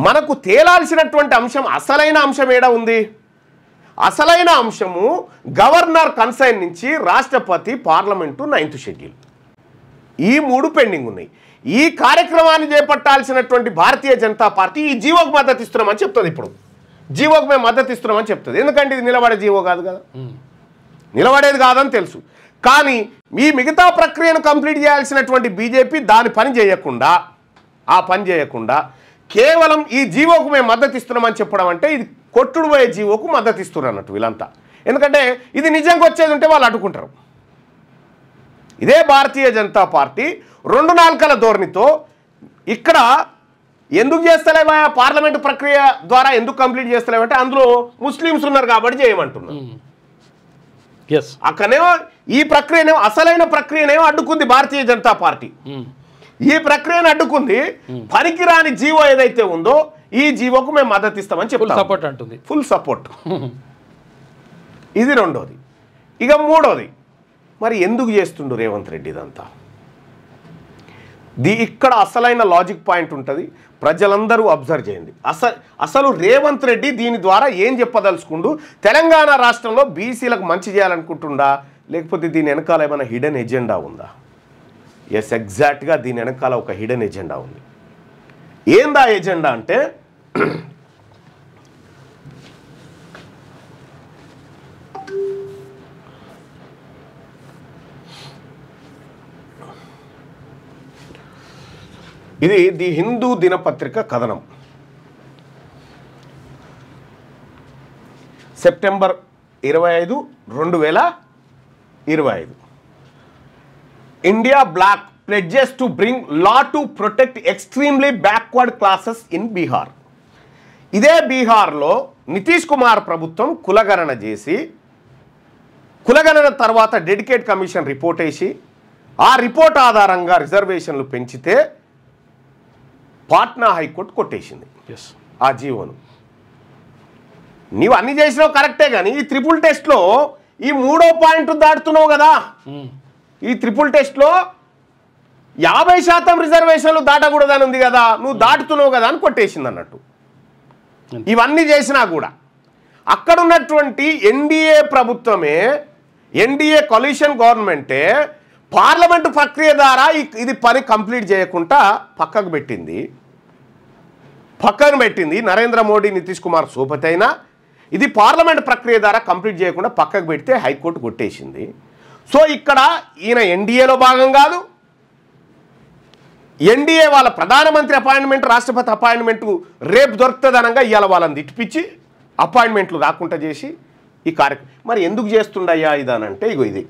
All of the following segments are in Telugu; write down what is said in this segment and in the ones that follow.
మనకు తేలాల్సినటువంటి అంశం అసలైన అంశం ఏడా ఉంది? అసలైన అంశము గవర్నర్ కన్సైన్ నుంచి రాష్ట్రపతి పార్లమెంటు 9th షెడ్యూల్, ఈ 3 పెండింగ్ ఉన్నాయి. ఈ కార్యక్రమాన్ని చేపట్టాల్సినటువంటి భారతీయ జనతా పార్టీ ఈ జీవోకు మద్దతు ఇస్తున్నామని చెప్తుంది. ఇప్పుడు జీవోకు మేము మద్దతు ఇస్తున్నామని చెప్తుంది. ఎందుకంటే ఇది నిలబడే జీవో కాదు కదా, నిలబడేది కాదని తెలుసు. కానీ ఈ మిగతా ప్రక్రియను కంప్లీట్ చేయాల్సినటువంటి బీజేపీ దాని పని చేయకుండా కేవలం ఈ జీవోకు మేము మద్దతు ఇస్తున్నామని చెప్పడం అంటే ఇది కొట్టుడు పోయే జీవోకు మద్దతు ఇస్తున్నారు అన్నట్టు వీళ్ళంతా. ఎందుకంటే ఇది నిజంగా వచ్చేది ఉంటే వాళ్ళు అడ్డుకుంటారు. ఇదే భారతీయ జనతా పార్టీ 2 నాలుకల ధోరణితో ఇక్కడ ఎందుకు చేస్తలేవా, పార్లమెంటు ప్రక్రియ ద్వారా ఎందుకు కంప్లీట్ చేస్తలేమంటే అందులో ముస్లిమ్స్ ఉన్నారు కాబట్టి చేయమంటున్నారు. అక్కడనేమో ఈ ప్రక్రియనేమో అసలైన ప్రక్రియనేమో అడ్డుకుంది భారతీయ జనతా పార్టీ. ఈ ప్రక్రియను అడ్డుకుంది. పనికిరాని జీవో ఏదైతే ఉందో ఈ జీవోకు మేము మద్దతు ఇస్తామని చెప్తాం, సపోర్ట్ అంటుంది, ఫుల్ సపోర్ట్. ఇది రెండోది. ఇక మూడోది, మరి ఎందుకు చేస్తుండు రేవంత్ రెడ్డి ఇదంతా? ఇక్కడ అసలైన లాజిక్ పాయింట్ ఉంటుంది, ప్రజలందరూ అబ్జర్వ్ చేయండి. అసలు రేవంత్ రెడ్డి దీని ద్వారా ఏం చెప్పదలుచుకుండు? తెలంగాణ రాష్ట్రంలో బీసీలకు మంచి చేయాలనుకుంటుండా, లేకపోతే దీని వెనకాల ఏమైనా హిడెన్ ఎజెండా ఉందా? ఎస్, ఎగ్జాక్ట్గా దీని వెనకాల ఒక హిడెన్ ఎజెండా ఉంది. ఏందా ఎజెండా అంటే ఇది ది హిందూ దినపత్రిక కథనం, September 25, 2025. India bloc pledges to bring law to protect extremely backward classes in Bihar. ఇదే బీహార్లో నితీష్ కుమార్ ప్రభుత్వం కులగణన చేసి, కులగణన తర్వాత డెడికేట్ కమిషన్ రిపోర్ట్ వేసి, ఆ రిపోర్ట్ ఆధారంగా రిజర్వేషన్లు పెంచితే పాట్నా హైకోర్టు కొట్టేసింది ఆ జీవోను. నీవు అన్ని చేసినావు కరెక్టే, కానీ ఈ ట్రిపుల్ టెస్ట్లో ఈ 3వ పాయింట్ దాటుతున్నావు కదా. ఈ ట్రిపుల్ టెస్ట్లో 50% రిజర్వేషన్లు దాటకూడదని ఉంది కదా, నువ్వు దాటుతున్నావు కదా అని కొట్టేసింది అన్నట్టు. ఇవన్నీ చేసినా కూడా అక్కడున్నటువంటి ఎన్డీఏ ప్రభుత్వమే, ఎన్డీఏ కొలిషన్ గవర్నమెంటే పార్లమెంటు ప్రక్రియ ద్వారా ఇది పని కంప్లీట్ చేయకుండా పక్కకు పెట్టింది. నరేంద్ర మోడీ, నితీష్ కుమార్ సోపతి అయినా ఇది పార్లమెంట్ ప్రక్రియ ద్వారా కంప్లీట్ చేయకుండా పక్కకు పెడితే హైకోర్టు కొట్టేసింది. సో ఇక్కడ ఈయన ఎన్డీఏలో భాగం కాదు. ఎన్డీఏ వాళ్ళ ప్రధానమంత్రి అపాయింట్మెంట్, రాష్ట్రపతి అపాయింట్మెంట్ రేపు దొరుకుతుందనగా ఇవాళ వాళ్ళని తిట్టిపిచ్చి అపాయింట్మెంట్లు రాకుండా చేసి ఈ కార్యక్రమం మరి ఎందుకు చేస్తుండయ్యా ఇదానంటే, ఇగో ఇది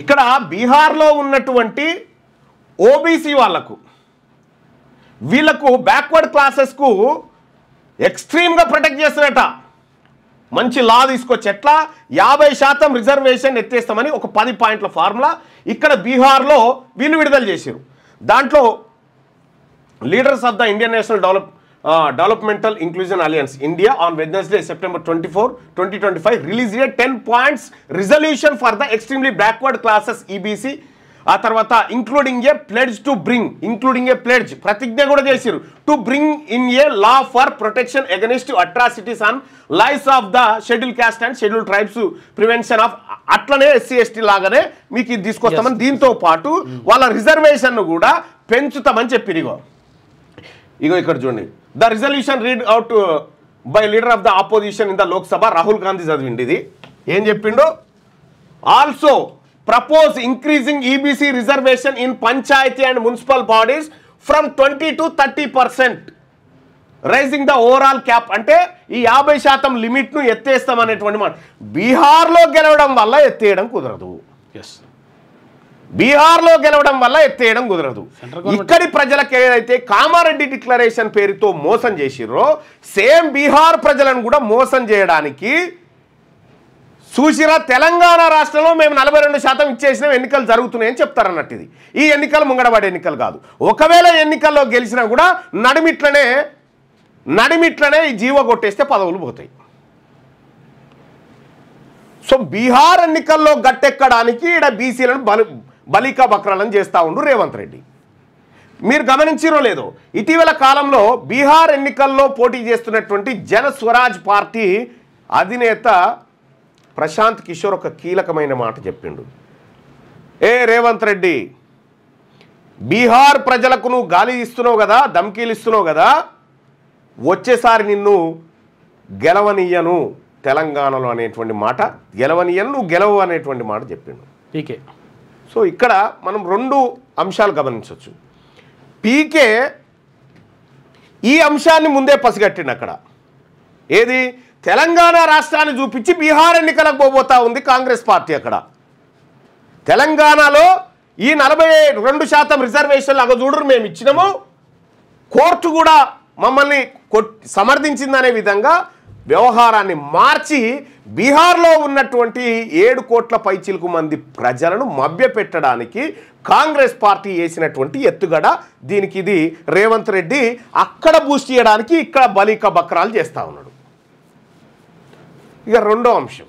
ఇక్కడ బీహార్లో ఉన్నటువంటి ఓబీసీ వీళ్ళకు బ్యాక్వర్డ్ క్లాసెస్కు ఎక్స్ట్రీమ్గా ప్రొటెక్ట్ చేస్తున్నట. మంచి లా తీసుకొచ్చి ఎట్లా 50% రిజర్వేషన్ ఎత్తేస్తామని ఒక 10 పాయింట్ల ఫార్ములా ఇక్కడ బీహార్లో వీళ్ళు విడుదల చేశారు. దాంట్లో leaders of the Indian national developmental inclusion alliance India on Wednesday September 24, 2025 release 10 points resolution for the extremely backward classes EBC. ఆ తర్వాత ఇంక్లూడింగ్ ఏ ప్లెడ్జ్ ప్రతిజ్ఞ కూడా చేశారు, to bring in a law for protection against atrocities on lives of the scheduled caste and scheduled tribes, prevention of, అట్లనే SC ST లాగానే మీకు ఇది తీసుకొస్తామని, దీంతో పాటు వాళ్ళ రిజర్వేషన్ కూడా పెంచుతామని చెప్పి ఇగో ఇక్కడ చూడండి. The resolution read out by leader of the opposition in the Lok Sabha Rahul Gandhi చదివిండి. ఇది ఏం చెప్పిండు? Also propose increasing EBC reservation in panchayati and municipal bodies from 20 to 30%, raising the overall cap. అంటే ఈ 50% లిమిట్ ను ఎత్తేస్తామనేటువంటి మాట. బీహార్లో గెలవడం వల్ల ఎత్తేయడం కుదరదు. ఇక్కడి ప్రజలకు ఏదైతే కామారెడ్డి డిక్లరేషన్ పేరుతో మోసం చేసిర్రో సేమ్ బీహార్ ప్రజలను కూడా మోసం చేయడానికి చూసిరా. తెలంగాణ రాష్ట్రంలో మేము 42% ఇచ్చేసినాం, ఎన్నికలు జరుగుతున్నాయని చెప్తారన్నట్టు. ఇది ఈ ఎన్నికలు ముంగడబడే ఎన్నికలు కాదు. ఒకవేళ ఎన్నికల్లో గెలిచినా కూడా నడిమిట్లనే ఈ జీవో కొట్టేస్తే పదవులు పోతాయి. సో బీహార్ ఎన్నికల్లో గట్టెక్కడానికి ఇక్కడ బీసీలను బలికా బక్రాలను చేస్తూ ఉండు రేవంత్ రెడ్డి. మీరు గమనించిరో లేదో ఇటీవల కాలంలో బీహార్ ఎన్నికల్లో పోటీ చేస్తున్నటువంటి జన స్వరాజ్ పార్టీ అధినేత ప్రశాంత్ కిషోర్ ఒక కీలకమైన మాట చెప్పిండు. రేవంత్ రెడ్డి, బీహార్ ప్రజలకు నువ్వు గాలి ఇస్తున్నావు కదా, ధమ్కీలు ఇస్తున్నావు కదా, వచ్చేసారి నిన్ను గెలవనీయను తెలంగాణలో అనేటువంటి మాట, గెలవనీయను నువ్వు గెలవు అనేటువంటి మాట చెప్పిండు పీకే. సో ఇక్కడ మనం 2 అంశాలు గమనించవచ్చు. పీకే ఈ అంశాన్ని ముందే పసిగట్టిండు. అక్కడ ఏది తెలంగాణ రాష్ట్రాన్ని చూపించి బీహార్ ఎన్నికలకు పోబోతా ఉంది కాంగ్రెస్ పార్టీ. అక్కడ తెలంగాణలో ఈ 42% రిజర్వేషన్లు అగ చూడరు మేము ఇచ్చినాము, కోర్టు కూడా మమ్మల్ని సమర్థించిందనే విధంగా వ్యవహారాన్ని మార్చి బీహార్లో ఉన్నటువంటి 7 కోట్ల పైచిలకు మంది ప్రజలను మభ్యపెట్టడానికి కాంగ్రెస్ పార్టీ వేసినటువంటి ఎత్తుగడ. దీనికి ఇది రేవంత్ రెడ్డి అక్కడ బూస్ట్ చేయడానికి ఇక్కడ బలిక బక్రాలు చేస్తూ ఉన్నాడు. ఇక 2వ అంశం,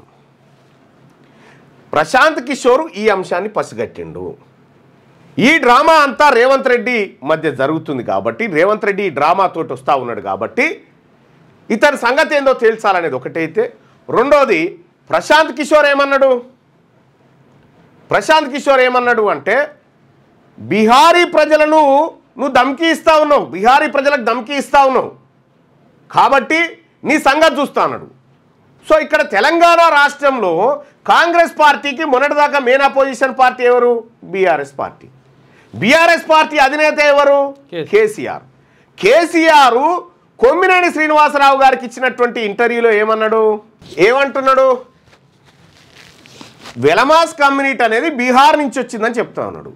ప్రశాంత్ కిషోర్ ఈ అంశాన్ని పసిగట్టిండు. ఈ డ్రామా అంతా రేవంత్ రెడ్డి మధ్య జరుగుతుంది కాబట్టి, రేవంత్ రెడ్డి ఈ డ్రామాతోటి వస్తూ ఉన్నాడు కాబట్టి ఇతని సంగతి ఏందో తేల్చాలనేది ఒకటైతే, రెండోది ప్రశాంత్ కిషోర్ ఏమన్నాడు అంటే బీహారీ ప్రజలను నువ్వు ధమ్కీ ఇస్తా ఉన్నావు, బీహారీ ప్రజలకు ధమ్కీ ఇస్తా ఉన్నావు కాబట్టి నీ సంగతి చూస్తా అన్నాడు. సో ఇక్కడ తెలంగాణ రాష్ట్రంలో కాంగ్రెస్ పార్టీకి మొన్నటిదాకా మెయిన్ అపోజిషన్ పార్టీ ఎవరు? BRS party. బీఆర్ఎస్ పార్టీ అధినేత ఎవరు? కేసీఆర్. కేసీఆర్ కొమ్మినేని శ్రీనివాసరావు గారికి ఇచ్చినటువంటి ఇంటర్వ్యూలో ఏమంటున్నాడు? వెలమాస్ కమ్యూనిటీ అనేది బీహార్ నుంచి వచ్చిందని చెప్తా ఉన్నాడు.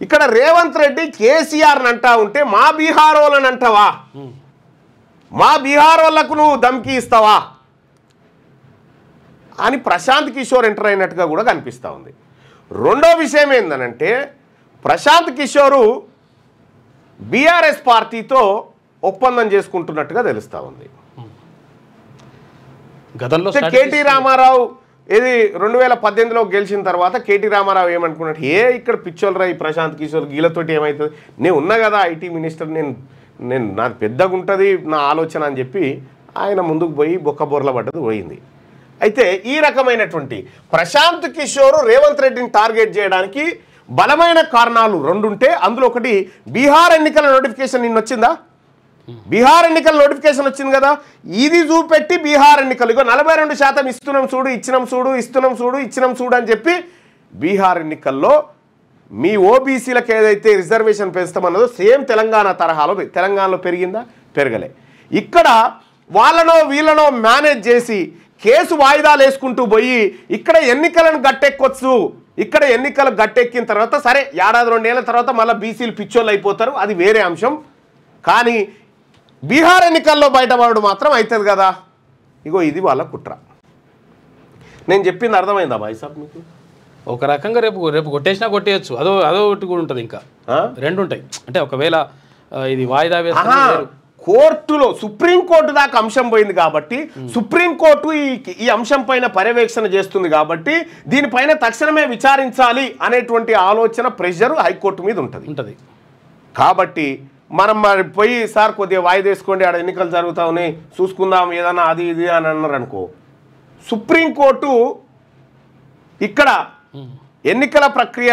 ఇక్కడ రేవంత్ రెడ్డి కేసీఆర్ని అంటా ఉంటే మా బీహార్ వాళ్ళని అంటావా, మా బీహార్ వాళ్ళకు నువ్వు ధమ్కీ ఇస్తావా అని ప్రశాంత్ కిషోర్ ఎంటర్ అయినట్టుగా కూడా కనిపిస్తూ ఉంది. రెండో విషయం ఏంటంటే ప్రశాంత్ కిషోరు బీఆర్ఎస్ పార్టీతో ఒప్పందం చేసుకుంటున్నట్టుగా తెలుస్తూ ఉంది. గతంలో కేటీ రామారావు ఇది 2018లో గెలిచిన తర్వాత కేటీ రామారావు ఏమనుకున్నట్టు, ఇక్కడ పిచ్చోళ్ళరా ఈ ప్రశాంత్ కిషోర్ గీలతోటి ఏమవుతుంది, నేను ఉన్నా కదా ఐటీ మినిస్టర్, నేను నాకు పెద్దగా ఉంటుంది నా ఆలోచన అని చెప్పి ఆయన ముందుకు పోయి బొక్కబోర్ల పడ్డది పోయింది. అయితే ఈ రకమైనటువంటి ప్రశాంత్ కిషోర్ రేవంత్ రెడ్డిని టార్గెట్ చేయడానికి బలమైన కారణాలు 2 ఉంటే అందులో ఒకటి బీహార్ ఎన్నికల నోటిఫికేషన్ నిన్న వచ్చిందా? బీహార్ ఎన్నికల నోటిఫికేషన్ వచ్చింది కదా, ఇది చూపెట్టి బీహార్ ఎన్నికలు 42% ఇస్తున్నాం చూడు, ఇచ్చినాం చూడు అని చెప్పి బీహార్ ఎన్నికల్లో మీ ఓబీసీలకు ఏదైతే రిజర్వేషన్ పెంచుతామన్నదో సేమ్ తెలంగాణ తరహాలో తెలంగాణలో పెరిగిందా? పెరగలే. ఇక్కడ వాళ్ళనో వీళ్ళనో మేనేజ్ చేసి కేసు వాయిదాలు వేసుకుంటూ పోయి ఇక్కడ ఎన్నికలను గట్టెక్కొచ్చు. ఇక్కడ ఎన్నికలు గట్టెక్కిన తర్వాత సరే 1-2 ఏళ్ల తర్వాత మళ్ళీ బీసీలు పిచ్చోళ్ళు అయిపోతారు, అది వేరే అంశం. కానీ బీహార్ ఎన్నికల్లో బయటపడడం మాత్రం అవుతుంది కదా. ఇగో ఇది వాళ్ళ కుట్ర. నేను చెప్పింది అర్థమైందా భాయ్ సాబ్ మీకు? ఒక రకంగా రేపు కొట్టేసినా కొట్టేయచ్చు, అదో ఒకటి కూడా ఉంటుంది, ఇంకా 2 ఉంటాయి. అంటే ఒకవేళ ఇది వాయిదా వేస్తే కోర్టులో సుప్రీంకోర్టు దాకా అంశం పోయింది కాబట్టి సుప్రీంకోర్టు ఈ అంశం పైన పర్యవేక్షణ చేస్తుంది కాబట్టి దీనిపైన తక్షణమే విచారించాలి అనేటువంటి ఆలోచన ప్రెషర్ హైకోర్టు మీద ఉంటుంది. కాబట్టి మనం మరి పోయి సార్ కొద్దిగా వాయిదా వేసుకోండి, ఆడ ఎన్నికలు జరుగుతా ఉన్నాయి చూసుకుందాం ఏదన్నా అది ఇది అని అన్నారు అనుకో, సుప్రీంకోర్టు ఇక్కడ ఎన్నికల ప్రక్రియ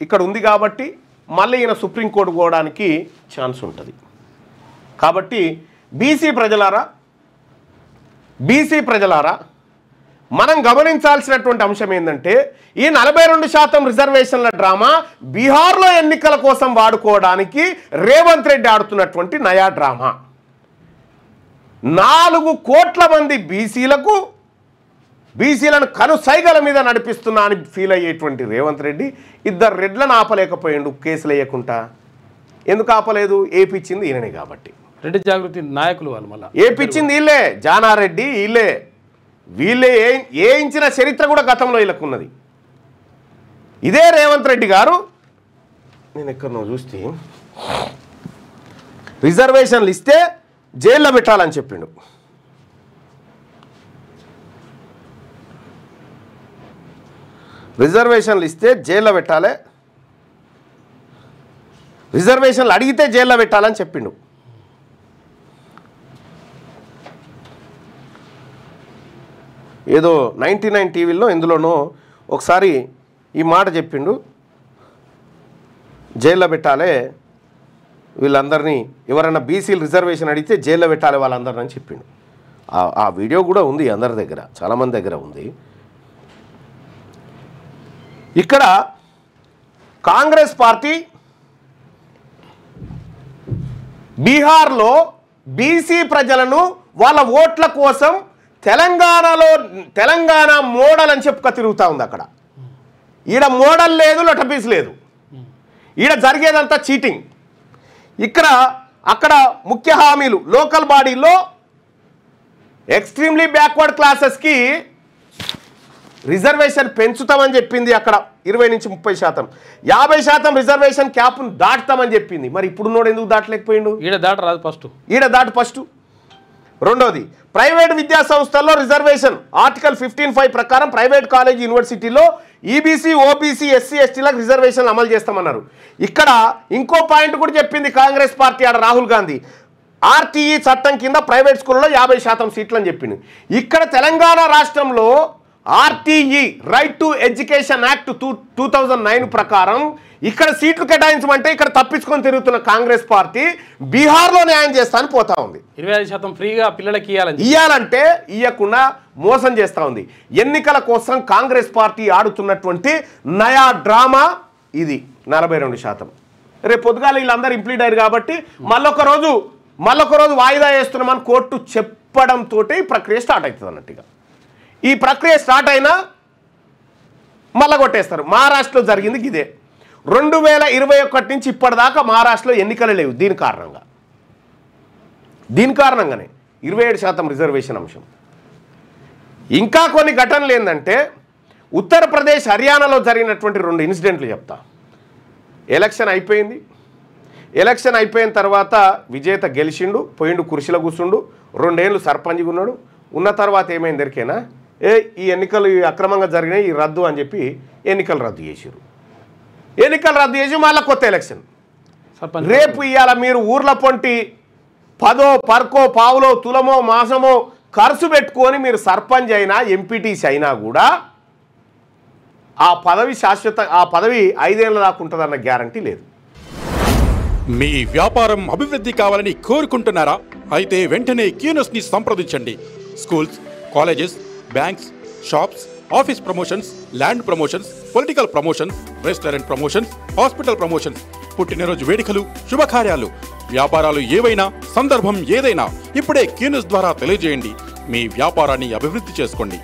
ఇక్కడ ఉంది కాబట్టి మళ్ళీ ఈయన సుప్రీంకోర్టు పోవడానికి ఛాన్స్ ఉంటుంది. కాబట్టి బీసీ ప్రజలారా మనం గమనించాల్సినటువంటి అంశం ఏంటంటే ఈ 42% రిజర్వేషన్ల డ్రామా బీహార్లో ఎన్నికల కోసం వాడుకోవడానికి రేవంత్ రెడ్డి ఆడుతున్నటువంటి నయా డ్రామా. 4 కోట్ల మంది బీసీలను కనుసైగల మీద నడిపిస్తున్నా అని ఫీల్ అయ్యేటువంటి రేవంత్ రెడ్డి 2 రెడ్లను ఆపలేకపోయిండు కేసులు వేయకుండా. ఎందుకు ఆపలేదు? ఏపిచ్చింది ఈయననే కాబట్టి. రెడ్డి జాగృతి నాయకులు వాళ్ళు మళ్ళీ ఏపిచ్చింది వీళ్ళే, జానారెడ్డి వీళ్ళే ఏయించిన చరిత్ర కూడా గతంలో వీళ్ళకున్నది. ఇదే రేవంత్ రెడ్డి గారు నేను ఎక్కడనో చూస్తే రిజర్వేషన్లు ఇస్తే జైల్లో పెట్టాలని చెప్పిండు. రిజర్వేషన్లు ఇస్తే జైల్లో పెట్టాలి, రిజర్వేషన్లు అడిగితే జైల్లో పెట్టాలని చెప్పిండు. ఏదో 99 టీవీలో ఎందులోనో ఒకసారి ఈ మాట చెప్పిండు, జైల్లో పెట్టాలి వీళ్ళందరినీ, ఎవరైనా బీసీలు రిజర్వేషన్ అడిగితే జైల్లో పెట్టాలి వాళ్ళందరిని అని చెప్పిండు. ఆ వీడియో కూడా ఉంది అందరి దగ్గర, చాలామంది దగ్గర ఉంది. ఇక్కడ కాంగ్రెస్ పార్టీ బీహార్లో బీసీ ప్రజలను వాళ్ళ ఓట్ల కోసం తెలంగాణ మోడల్ అని చెప్పుక తిరుగుతూ ఉంది. అక్కడ ఈడ మోడల్ లేదు, లొటపీస్ లేదు, ఈడ జరిగేదంతా చీటింగ్. అక్కడ ముఖ్య హామీలు లోకల్ బాడీలో ఎక్స్ట్రీమ్లీ బ్యాక్వర్డ్ క్లాసెస్కి రిజర్వేషన్ పెంచుతామని చెప్పింది. అక్కడ 20 నుంచి 30%, 50% రిజర్వేషన్ క్యాప్ను దాటుతామని చెప్పింది. మరి ఇప్పుడు నోడు ఎందుకు దాటలేకపోయిండు? ఈడ దాటరాదు ఫస్ట్, ఈడ దాటు ఫస్ట్. రెండోది, ప్రైవేట్ విద్యా సంస్థల్లో రిజర్వేషన్ ఆర్టికల్ 15(5) ప్రకారం ప్రైవేట్ కాలేజ్ యూనివర్సిటీలో ఈబీసీ ఓబీసీ ఎస్సీ ఎస్టీలకు రిజర్వేషన్ అమలు చేస్తామన్నారు. ఇక్కడ ఇంకో పాయింట్ కూడా చెప్పింది కాంగ్రెస్ పార్టీ, ఆడ రాహుల్ గాంధీ, ఆర్టీఈ చట్టం కింద ప్రైవేట్ స్కూల్లో 50% సీట్లు అని చెప్పింది. ఇక్కడ తెలంగాణ రాష్ట్రంలో RTE right to education act 2009 ప్రకారం ఇక్కడ సీట్లు కేటాయించమంటే ఇక్కడ తప్పించుకొని తిరుగుతున్న కాంగ్రెస్ పార్టీ బీహార్లో న్యాయం చేస్తాను పోతా ఉంది. 25% ఫ్రీగా పిల్లలకి ఇవ్వాలంటే ఇవ్వకుండా మోసం చేస్తూ ఉంది. ఎన్నికల కోసం కాంగ్రెస్ పార్టీ ఆడుతున్నటువంటి నయా డ్రామా ఇది. 42%. రేపు పొద్దుగాల వీళ్ళందరూ ఇంప్లీట్ అయ్యారు కాబట్టి మళ్ళొక రోజు వాయిదా వేస్తున్నామని కోర్టు చెప్పడంతో ఈ ప్రక్రియ స్టార్ట్ అవుతుంది అన్నట్టుగా. ఈ ప్రక్రియ స్టార్ట్ అయినా మళ్ళా కొట్టేస్తారు. మహారాష్ట్రలో జరిగింది ఇదే. 2021 నుంచి ఇప్పటిదాకా మహారాష్ట్రలో ఎన్నికలు లేవు. దీని కారణంగానే 27% రిజర్వేషన్ అంశం. ఇంకా కొన్ని ఘటనలు ఏంటంటే ఉత్తరప్రదేశ్ హర్యానాలో జరిగినటువంటి 2 ఇన్సిడెంట్లు చెప్తా. ఎలక్షన్ అయిపోయిన తర్వాత విజేత గెలిచిండు, పోయిండు, కుర్చీలో కూర్చుండు, 2 ఏళ్ళు సర్పంచ్గా ఉన్నాడు. ఉన్న తర్వాత ఏమైంది దొరికేనా, ఈ ఎన్నికలు అక్రమంగా జరిగినాయి, ఈ రద్దు అని చెప్పి ఎన్నికలు రద్దు చేసి మళ్ళీ కొత్త ఎలక్షన్. రేపు ఇవాళ మీరు ఊర్ల పొంటి 10 పర్కో పావులో తులమో మాసమో ఖర్చు పెట్టుకొని మీరు సర్పంచ్ అయినా ఎంపీటీసీ అయినా కూడా ఆ పదవి 5 ఏళ్ళ దాకా ఉంటుందన్న గ్యారంటీ లేదు. మీ వ్యాపారం అభివృద్ధి కావాలని కోరుకుంటున్నారా? అయితే వెంటనే కీనోస్ని సంప్రదించండి. Schools, colleges, banks, shops, office promotions, land promotions, political promotions, restaurant promotions, hospital promotions, పుట్టినరోజు వేడుకలు, శుభకార్యాలు, వ్యాపారాలు ఏవైనా, సందర్భం ఏదైనా ఇప్పుడే కీనోస్ ద్వారా తెలియజేయండి. మీ వ్యాపారాన్ని అభివృద్ధి చేసుకోండి.